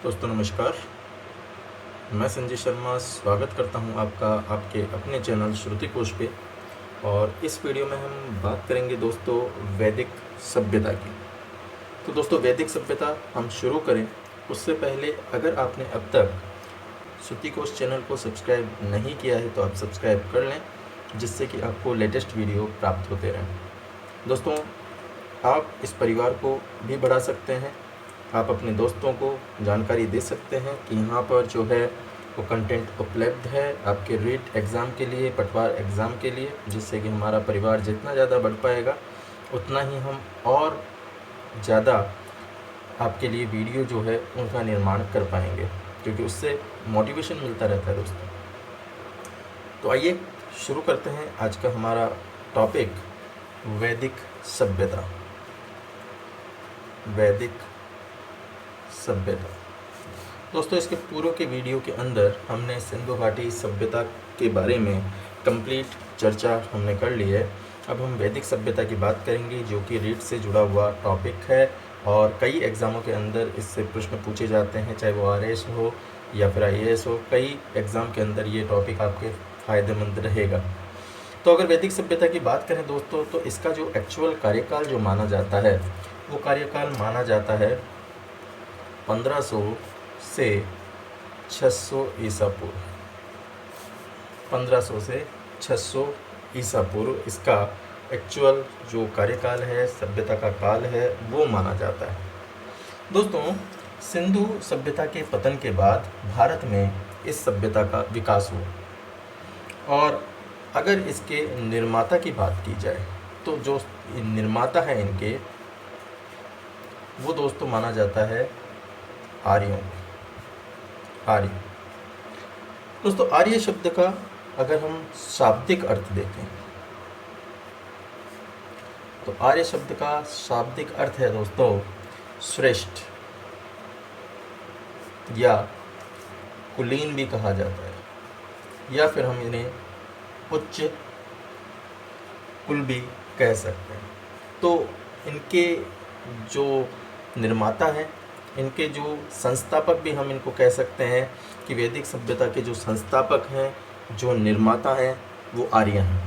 दोस्तों नमस्कार। मैं संजय शर्मा स्वागत करता हूं आपका आपके अपने चैनल श्रुति कोश पे। और इस वीडियो में हम बात करेंगे दोस्तों वैदिक सभ्यता की। तो दोस्तों वैदिक सभ्यता हम शुरू करें उससे पहले अगर आपने अब तक श्रुति कोश चैनल को सब्सक्राइब नहीं किया है तो आप सब्सक्राइब कर लें, जिससे कि आपको लेटेस्ट वीडियो प्राप्त होते रहें। दोस्तों आप इस परिवार को भी बढ़ा सकते हैं, आप अपने दोस्तों को जानकारी दे सकते हैं कि यहाँ पर जो है वो कंटेंट उपलब्ध है आपके रीट एग्ज़ाम के लिए, पटवार एग्ज़ाम के लिए, जिससे कि हमारा परिवार जितना ज़्यादा बढ़ पाएगा उतना ही हम और ज़्यादा आपके लिए वीडियो जो है उनका निर्माण कर पाएंगे, क्योंकि उससे मोटिवेशन मिलता रहता है दोस्तों। तो आइए शुरू करते हैं आज का हमारा टॉपिक, वैदिक सभ्यता। वैदिक सभ्यता दोस्तों, इसके पूर्व के वीडियो के अंदर हमने सिंधु घाटी सभ्यता के बारे में कंप्लीट चर्चा हमने कर ली है। अब हम वैदिक सभ्यता की बात करेंगे, जो कि रीट से जुड़ा हुआ टॉपिक है और कई एग्ज़ामों के अंदर इससे प्रश्न पूछे जाते हैं, चाहे वो RS हो या फिर IAS हो। कई एग्ज़ाम के अंदर ये टॉपिक आपके फ़ायदेमंद रहेगा। तो अगर वैदिक सभ्यता की बात करें दोस्तों, तो इसका जो एक्चुअल कार्यकाल जो माना जाता है वो कार्यकाल माना जाता है 1500 से 600 ईसा पूर्व। 1500 से 600 ईसा पूर्व इसका एक्चुअल जो कार्यकाल है, सभ्यता का काल है, वो माना जाता है। दोस्तों सिंधु सभ्यता के पतन के बाद भारत में इस सभ्यता का विकास हुआ। और अगर इसके निर्माता की बात की जाए तो जो निर्माता है इनके, वो दोस्तों माना जाता है आर्यों। आर्य दोस्तों, आर्य शब्द का अगर हम शाब्दिक अर्थ देखें तो आर्य शब्द का शाब्दिक अर्थ है दोस्तों श्रेष्ठ, या कुलीन भी कहा जाता है, या फिर हम इन्हें उच्च कुल भी कह सकते हैं। तो इनके जो निर्माता हैं, इनके जो संस्थापक भी हम इनको कह सकते हैं कि वैदिक सभ्यता के जो संस्थापक हैं, जो निर्माता हैं, वो आर्य हैं।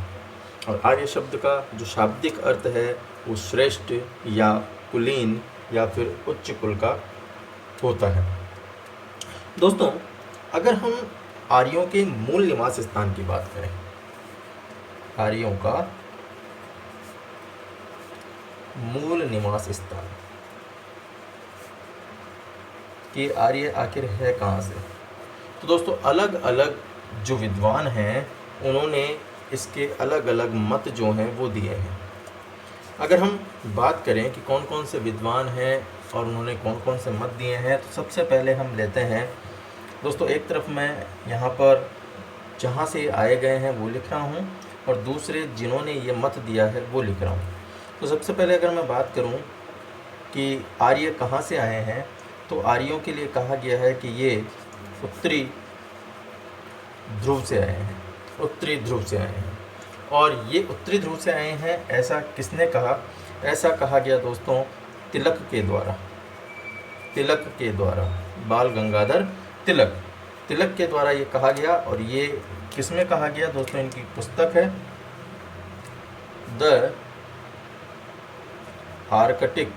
और आर्य शब्द का जो शाब्दिक अर्थ है वो श्रेष्ठ या कुलीन या फिर उच्च कुल का होता है। दोस्तों अगर हम आर्यों के मूल निवास स्थान की बात करें, आर्यों का मूल निवास स्थान कि आर्य आखिर है कहाँ से, तो दोस्तों अलग अलग जो विद्वान हैं उन्होंने इसके अलग अलग मत जो हैं वो दिए हैं। अगर हम बात करें कि कौन कौन से विद्वान हैं और उन्होंने कौन कौन से मत दिए हैं, तो सबसे पहले हम लेते हैं दोस्तों, एक तरफ मैं यहाँ पर जहाँ से आए गए हैं वो लिख रहा हूँ और दूसरे जिन्होंने ये मत दिया है वो लिख रहा हूँ। तो सबसे पहले अगर मैं बात करूं कि आर्य कहां से आए हैं, तो आर्यों के लिए कहा गया है कि ये उत्तरी ध्रुव से आए हैं, उत्तरी ध्रुव से आए हैं। और ये उत्तरी ध्रुव से आए हैं ऐसा किसने कहा? ऐसा कहा गया दोस्तों तिलक के द्वारा। तिलक के द्वारा, बाल गंगाधर तिलक, तिलक के द्वारा ये कहा गया। और ये किसमें कहा गया दोस्तों? इनकी पुस्तक है the Arctic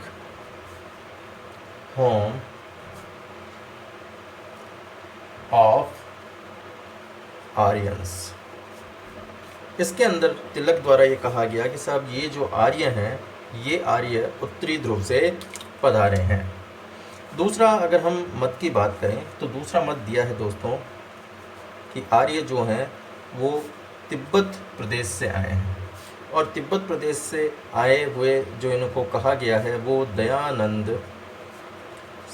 home of Aryans. इसके अंदर तिलक द्वारा ये कहा गया कि साहब ये जो आर्य हैं, ये आर्य उत्तरी ध्रुव से पधारे हैं। दूसरा अगर हम मत की बात करें तो दूसरा मत दिया है दोस्तों कि आर्य जो हैं वो तिब्बत प्रदेश से आए हैं। और तिब्बत प्रदेश से आए हुए जो इनको कहा गया है वो दयानंद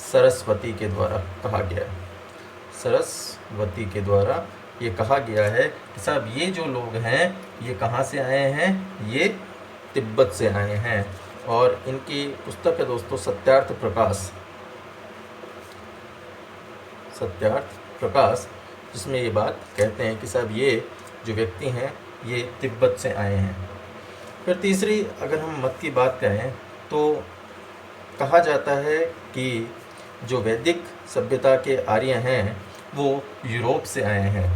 सरस्वती के द्वारा कहा गया है। सरस्वती के द्वारा ये कहा गया है कि साहब ये जो लोग हैं ये कहाँ से आए हैं? ये तिब्बत से आए हैं। और इनकी पुस्तक है दोस्तों सत्यार्थ प्रकाश, सत्यार्थ प्रकाश, जिसमें ये बात कहते हैं कि साहब ये जो व्यक्ति हैं ये तिब्बत से आए हैं। फिर तीसरी अगर हम मत की बात करें तो कहा जाता है कि जो वैदिक सभ्यता के आर्य हैं वो यूरोप से आए हैं।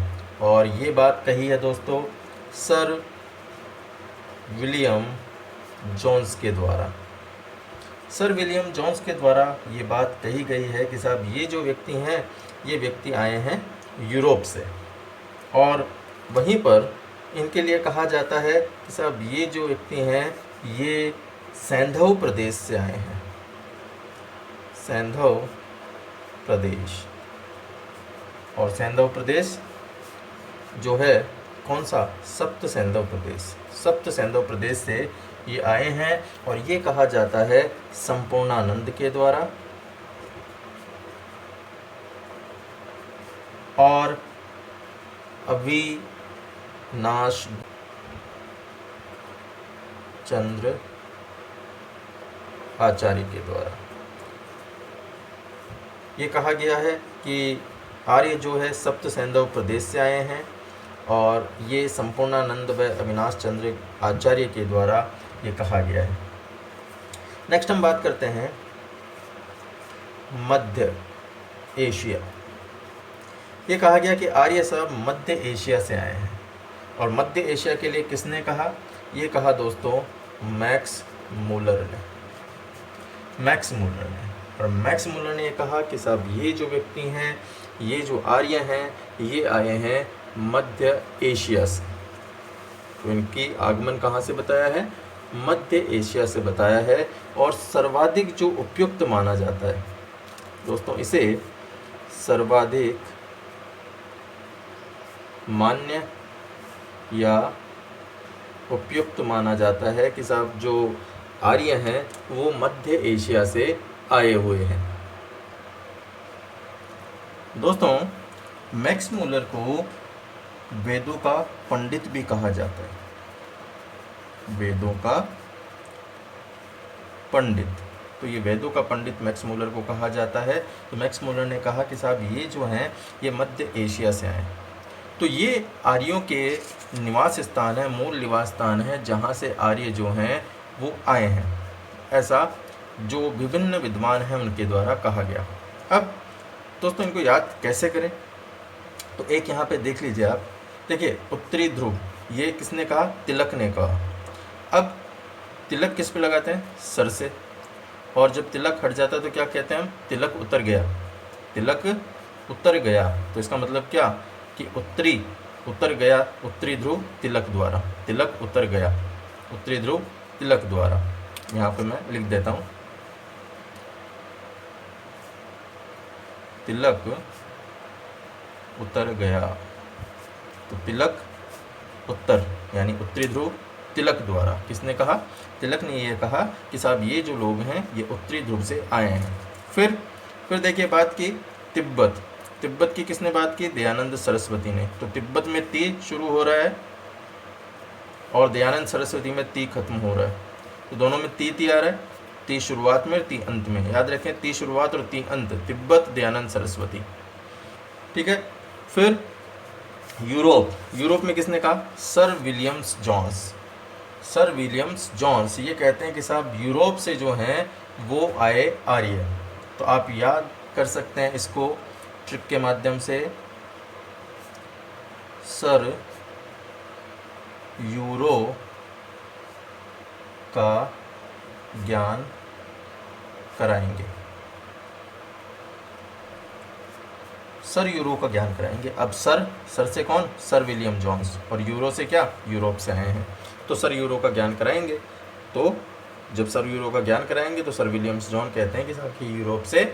और ये बात कही है दोस्तों सर विलियम जोन्स के द्वारा। सर विलियम जोन्स के द्वारा ये बात कही गई है कि साहब ये जो व्यक्ति हैं ये व्यक्ति आए हैं यूरोप से, और वहीं पर इनके लिए कहा जाता है कि साहब ये जो व्यक्ति हैं ये सैंधव प्रदेश से आए हैं। सैंधव प्रदेश, और सैंधव प्रदेश जो है कौन सा, सप्त सैंधव प्रदेश, सप्त सैंधव प्रदेश से ये आए हैं। और ये कहा जाता है संपूर्णानंद के द्वारा और अविनाश चंद्र आचार्य के द्वारा। ये कहा गया है कि आर्य जो है सप्त सैंधव प्रदेश से आए हैं और ये संपूर्णानंद व अविनाश चंद्र आचार्य के द्वारा ये कहा गया है। नेक्स्ट हम बात करते हैं मध्य एशिया। ये कहा गया कि आर्य सब मध्य एशिया से आए हैं। और मध्य एशिया के लिए किसने कहा, ये कहा दोस्तों मैक्स मूलर ने। मैक्स मूलर ने, और मैक्स मूलर ने ये कहा कि साहब ये जो व्यक्ति हैं, ये जो आर्य हैं, ये आए हैं मध्य एशिया से। तो इनकी आगमन कहाँ से बताया है, मध्य एशिया से बताया है। और सर्वाधिक जो उपयुक्त माना जाता है दोस्तों, इसे सर्वाधिक मान्य या उपयुक्त माना जाता है कि साहब जो आर्य हैं वो मध्य एशिया से आए हुए हैं। दोस्तों मैक्स मूलर को वेदों का पंडित भी कहा जाता है, वेदों का पंडित। तो ये वेदों का पंडित मैक्स मूलर को कहा जाता है। तो मैक्स मूलर ने कहा कि साहब ये जो हैं ये मध्य एशिया से आए। तो ये आर्यों के निवास स्थान है, मूल निवास स्थान है, जहाँ से आर्य जो हैं वो आए हैं, ऐसा जो विभिन्न विद्वान हैं उनके द्वारा कहा गया। अब दोस्तों इनको याद कैसे करें, तो एक यहाँ पे देख लीजिए आप, देखिए उत्तरी ध्रुव, ये किसने कहा, तिलक ने कहा। अब तिलक किस पे लगाते हैं, सर से, और जब तिलक हट जाता है तो क्या कहते हैं हम, तिलक उतर गया, तिलक उतर गया। तो इसका मतलब क्या कि उत्तरी उतर गया, उत्तरी ध्रुव तिलक द्वारा, तिलक उतर गया, उत्तरी ध्रुव तिलक द्वारा। यहाँ पे मैं लिख देता हूँ, तिलक उतर गया। तो तिलक उत्तर यानी उत्तरी ध्रुव तिलक द्वारा, किसने कहा, तिलक ने ये कहा कि साहब ये जो लोग हैं ये उत्तरी ध्रुव से आए हैं। फिर देखिए बात की तिब्बत, तिब्बत की किसने बात की, दयानंद सरस्वती ने। तो तिब्बत में ती शुरू हो रहा है और दयानंद सरस्वती में ती खत्म हो रहा है। तो दोनों में ती आ रहा है, ती शुरुआत में, ती अंत में। याद रखें, ती शुरुआत और ती अंत, तिब्बत दयानंद सरस्वती, ठीक है। फिर यूरोप, यूरोप में किसने कहा, sir Williams Jones, sir Williams Jones. ये कहते हैं कि साहब यूरोप से जो हैं वो आए आर्य। तो आप याद कर सकते हैं इसको ट्रिक के माध्यम से, सर यूरो का ज्ञान कराएंगे, सर यूरो का ज्ञान कराएंगे। अब सर से कौन, सर विलियम जोन्स, और यूरो से क्या, यूरोप से आए हैं, तो सर यूरो का ज्ञान कराएंगे। तो जब सर यूरो का ज्ञान कराएंगे तो सर विलियम्स जॉन कहते हैं कि साहब कि यूरोप से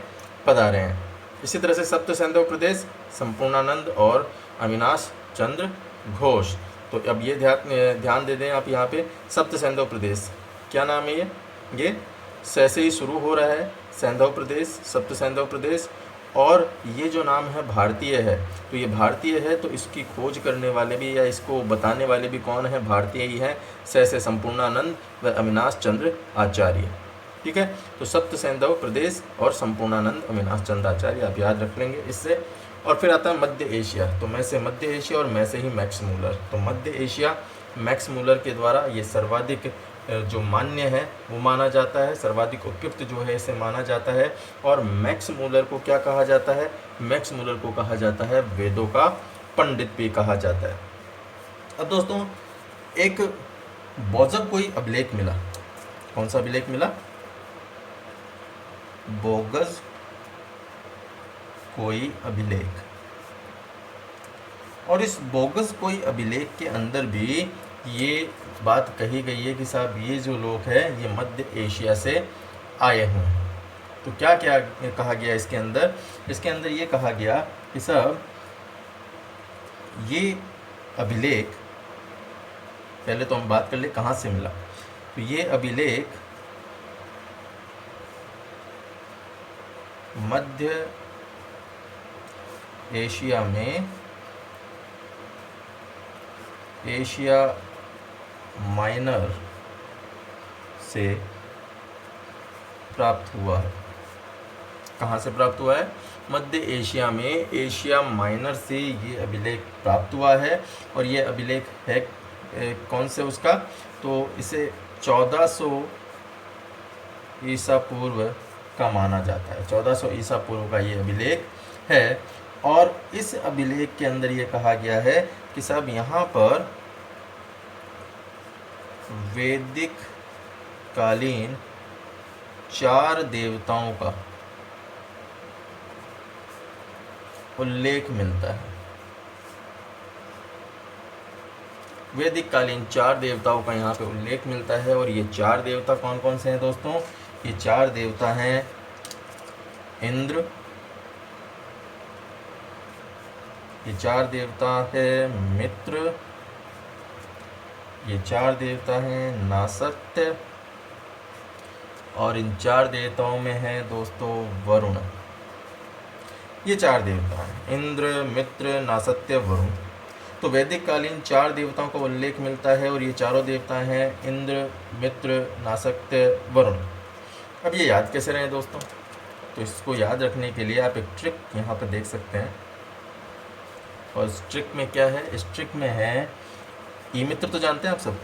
पधारे हैं। इसी तरह से सप्त सैंधव प्रदेश, संपूर्णानंद और अविनाश चंद्र घोष। तो अब ये ध्यान दे दें आप, यहाँ पे सप्त सैंधव प्रदेश क्या नाम है, ये से ही शुरू हो रहा है, सैंधव प्रदेश, सप्त सैंधव प्रदेश। और ये जो नाम है भारतीय है, तो ये भारतीय है, तो इसकी खोज करने वाले भी या इसको बताने वाले भी कौन है, भारतीय ही है, से संपूर्णानंद व अविनाश चंद्र आचार्य, ठीक है। तो सप्त सैंधव प्रदेश और संपूर्णानंद अविनाश चंद्र आचार्य आप याद रख लेंगे इससे। और फिर आता है मध्य एशिया, तो मैं से मध्य एशिया और मैं से ही मैक्स मूलर। तो मध्य एशिया मैक्स मूलर के द्वारा ये सर्वाधिक जो मान्य है वो माना जाता है, सर्वाधिक उपयुक्त जो है इसे माना जाता है। और मैक्स मूलर को क्या कहा जाता है? मैक्स मूलर को कहा जाता है वेदों का पंडित भी कहा जाता है। अब दोस्तों एक बोजक कोई अभिलेख मिला। कौन सा अभिलेख मिला? बोगस कोई अभिलेख। और इस बोगस कोई अभिलेख के अंदर भी ये बात कही गई है कि साहब ये जो लोग हैं ये मध्य एशिया से आए हुए हैं। तो क्या क्या कहा गया इसके अंदर? इसके अंदर ये कहा गया कि साहब ये अभिलेख, पहले तो हम बात कर ले कहाँ से मिला। तो ये अभिलेख मध्य एशिया में, एशिया माइनर से प्राप्त हुआ है। कहाँ से प्राप्त हुआ है? मध्य एशिया में एशिया माइनर से ये अभिलेख प्राप्त हुआ है। और ये अभिलेख है कौन से उसका? तो इसे 1400 ईसा पूर्व का माना जाता है। 1400 ईसा पूर्व का ये अभिलेख है। और इस अभिलेख के अंदर ये कहा गया है कि साहब यहाँ पर वैदिक कालीन 4 देवताओं का उल्लेख मिलता है। वैदिक कालीन 4 देवताओं का यहाँ पे उल्लेख मिलता है। और ये 4 देवता कौन कौन से हैं दोस्तों? ये 4 देवता हैं इंद्र, ये 4 देवता है मित्र, ये 4 देवता हैं नासत्य, और इन 4 देवताओं में है दोस्तों वरुण। ये 4 देवता हैं इंद्र, मित्र, नासत्य, वरुण। तो वैदिक कालीन 4 देवताओं का उल्लेख मिलता है और ये चारों देवता हैं इंद्र, मित्र, नासत्य, वरुण। अब ये याद कैसे रहे दोस्तों? तो इसको याद रखने के लिए आप एक ट्रिक यहाँ पर देख सकते हैं। और इस ट्रिक में क्या है? इस ट्रिक में है ई मित्र। तो जानते हैं आप सब,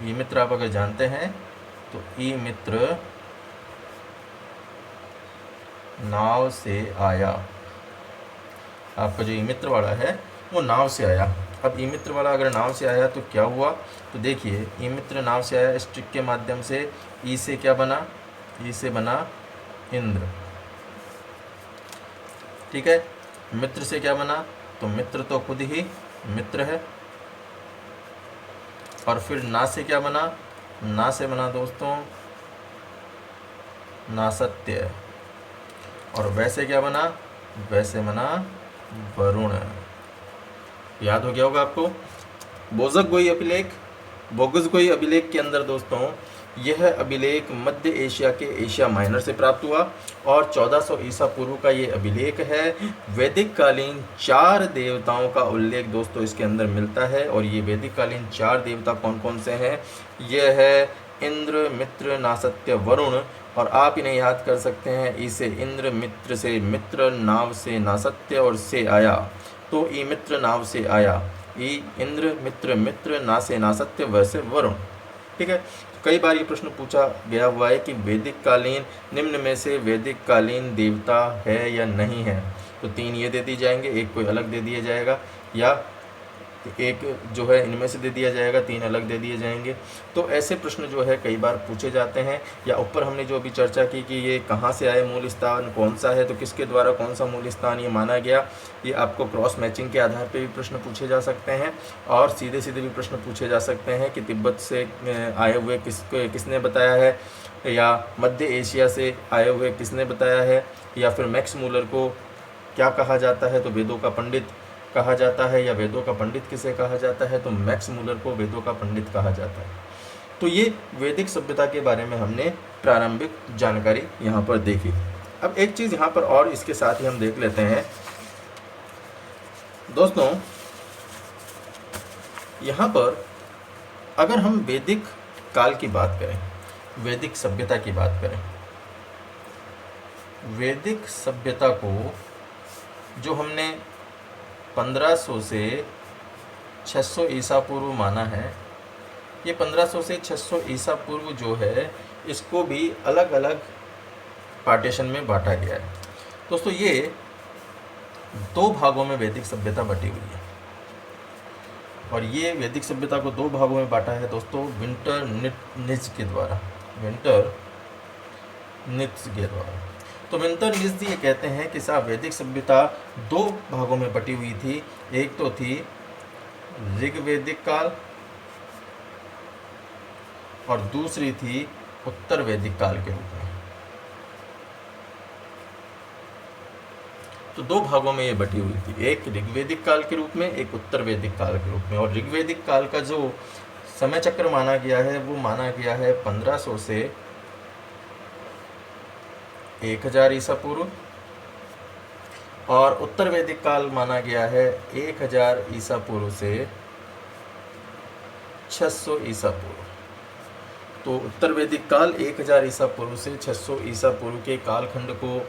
ई मित्र आप अगर जानते हैं तो ई मित्र नाव से आया। आपका जो ई मित्र वाला है वो नाव से आया। अब ई मित्र वाला अगर नाव से आया तो क्या हुआ? तो देखिए ई मित्र नाव से आया, इस ट्रिक के माध्यम से ई से क्या बना? ई से बना इंद्र, ठीक है। मित्र से क्या बना? तो मित्र तो खुद ही मित्र है। और फिर ना से क्या बना? ना से बना दोस्तों नासत्य। और वैसे क्या बना? वैसे बना वरुण। याद हो गया होगा आपको। बोगस कोई अभिलेख के अंदर दोस्तों यह अभिलेख मध्य एशिया के एशिया माइनर से प्राप्त हुआ और 1400 ईसा पूर्व का ये अभिलेख है। वैदिक कालीन 4 देवताओं का उल्लेख दोस्तों इसके अंदर मिलता है। और ये वैदिक कालीन 4 देवता कौन कौन से हैं? यह है इंद्र, मित्र, नासत्य, वरुण। और आप इन्हें याद कर सकते हैं, ई से इंद्र, मित्र से मित्र, नाव से नासत्य और से आया। तो ई मित्र नाव से आया, ई इंद्र, मित्र मित्र, ना से नासत्य, वैसे वरुण, ठीक है। कई बार ये प्रश्न पूछा गया हुआ है कि वैदिक कालीन निम्न में से वैदिक कालीन देवता है या नहीं है। तो 3 ये दे दिए जाएंगे, एक कोई अलग दे दिया जाएगा, या एक जो है इनमें से दे दिया जाएगा, 3 अलग दे दिए जाएंगे। तो ऐसे प्रश्न जो है कई बार पूछे जाते हैं। या ऊपर हमने जो अभी चर्चा की कि ये कहाँ से आए, मूल स्थान कौन सा है, तो किसके द्वारा कौन सा मूल स्थान ये माना गया, ये आपको क्रॉस मैचिंग के आधार पे भी प्रश्न पूछे जा सकते हैं। और सीधे सीधे भी प्रश्न पूछे जा सकते हैं कि तिब्बत से आए हुए किसने बताया है, या मध्य एशिया से आए हुए किसने बताया है, या फिर मैक्स मूलर को क्या कहा जाता है, तो वेदों का पंडित कहा जाता है, या वेदों का पंडित किसे कहा जाता है, तो मैक्स मूलर को वेदों का पंडित कहा जाता है। तो ये वैदिक सभ्यता के बारे में हमने प्रारंभिक जानकारी यहाँ पर देखी। अब एक चीज़ यहाँ पर और इसके साथ ही हम देख लेते हैं दोस्तों, यहाँ पर अगर हम वैदिक काल की बात करें, वैदिक सभ्यता की बात करें, वैदिक सभ्यता को जो हमने 1500 से 600 ईसा पूर्व माना है, ये 1500 से 600 ईसा पूर्व जो है इसको भी अलग अलग पार्टीशन में बांटा गया है। दोस्तों ये 2 भागों में वैदिक सभ्यता बटी हुई है, और ये वैदिक सभ्यता को 2 भागों में बांटा है दोस्तों विंटर नित्ज के द्वारा। विंटर नित्ज के द्वारा तो विंटर नित्ज ये कहते हैं कि साहब वैदिक सभ्यता 2 भागों में बटी हुई थी। एक तो थी ऋग्वैदिक काल और दूसरी थी उत्तर वैदिक काल के रूप में। तो 2 भागों में ये बटी हुई थी, एक ऋग्वैदिक काल के रूप में, एक उत्तर वैदिक काल के रूप में। और ऋग्वैदिक काल का जो समय चक्र माना गया है वो माना गया है 1500 से 1000 ईसा पूर्व, और उत्तर वैदिक काल माना गया है 1000 ईसा पूर्व से 600 ईसा पूर्व। तो उत्तर वैदिक काल 1000 ईसा पूर्व से 600 ईसा पूर्व के कालखंड को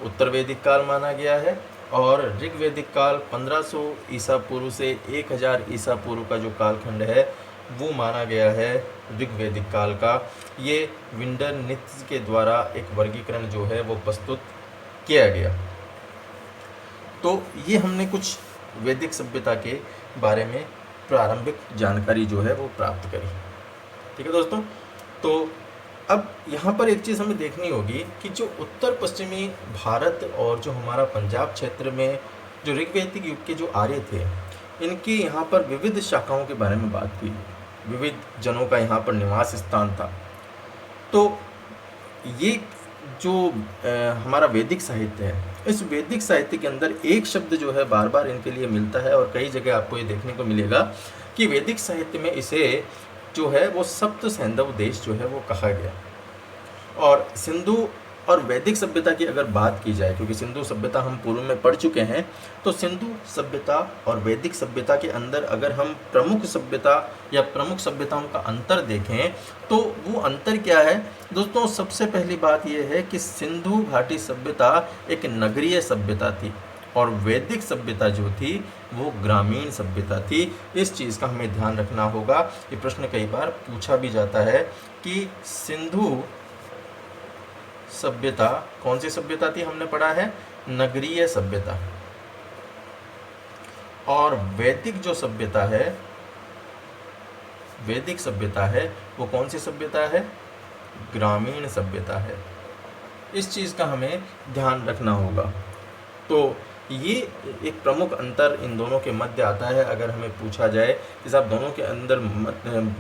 उत्तर वैदिक काल माना गया है, और ऋग्वैदिक काल 1500 ईसा पूर्व से 1000 ईसा पूर्व का जो कालखंड है वो माना गया है ऋग्वैदिक काल का। ये विंटर नित्ज के द्वारा एक वर्गीकरण जो है वो प्रस्तुत किया गया। तो ये हमने कुछ वैदिक सभ्यता के बारे में प्रारंभिक जानकारी जो है वो प्राप्त करी। ठीक है दोस्तों, तो अब यहाँ पर एक चीज़ हमें देखनी होगी कि जो उत्तर पश्चिमी भारत और जो हमारा पंजाब क्षेत्र में जो ऋग्वैदिक युग के जो आर्य थे, इनकी यहाँ पर विविध शाखाओं के बारे में बात की, विविध जनों का यहाँ पर निवास स्थान था। तो ये जो हमारा वैदिक साहित्य है, इस वैदिक साहित्य के अंदर एक शब्द जो है बार बार इनके लिए मिलता है, और कई जगह आपको ये देखने को मिलेगा कि वैदिक साहित्य में इसे जो है वो सप्त सैंधव देश जो है वो कहा गया। और सिंधु और वैदिक सभ्यता की अगर बात की जाए, क्योंकि सिंधु सभ्यता हम पूर्व में पढ़ चुके हैं, तो सिंधु सभ्यता और वैदिक सभ्यता के अंदर अगर हम प्रमुख सभ्यता या प्रमुख सभ्यताओं का अंतर देखें तो वो अंतर क्या है दोस्तों। सबसे पहली बात यह है कि सिंधु घाटी सभ्यता एक नगरीय सभ्यता थी, और वैदिक सभ्यता जो थी वो ग्रामीण सभ्यता थी। इस चीज़ का हमें ध्यान रखना होगा। ये प्रश्न कई बार पूछा भी जाता है कि सिंधु सभ्यता कौन सी सभ्यता थी, हमने पढ़ा है नगरीय सभ्यता, और वैदिक जो सभ्यता है, वैदिक सभ्यता है वो कौन सी सभ्यता है, ग्रामीण सभ्यता है। इस चीज़ का हमें ध्यान रखना होगा। तो ये एक प्रमुख अंतर इन दोनों के मध्य आता है। अगर हमें पूछा जाए कि साहब दोनों के अंदर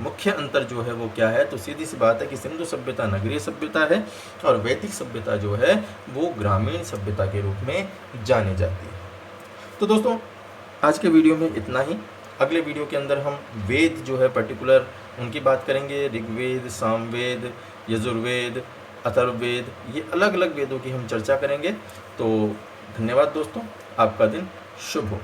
मुख्य अंतर जो है वो क्या है, तो सीधी सी बात है कि सिंधु सभ्यता नगरीय सभ्यता है, और वैदिक सभ्यता जो है वो ग्रामीण सभ्यता के रूप में जानी जाती है। तो दोस्तों आज के वीडियो में इतना ही। अगले वीडियो के अंदर हम वेद जो है पर्टिकुलर उनकी बात करेंगे। ऋग्वेद, सामवेद, यजुर्वेद, अथर्ववेद, ये अलग अलग वेदों की हम चर्चा करेंगे। तो धन्यवाद दोस्तों, आपका दिन शुभ हो।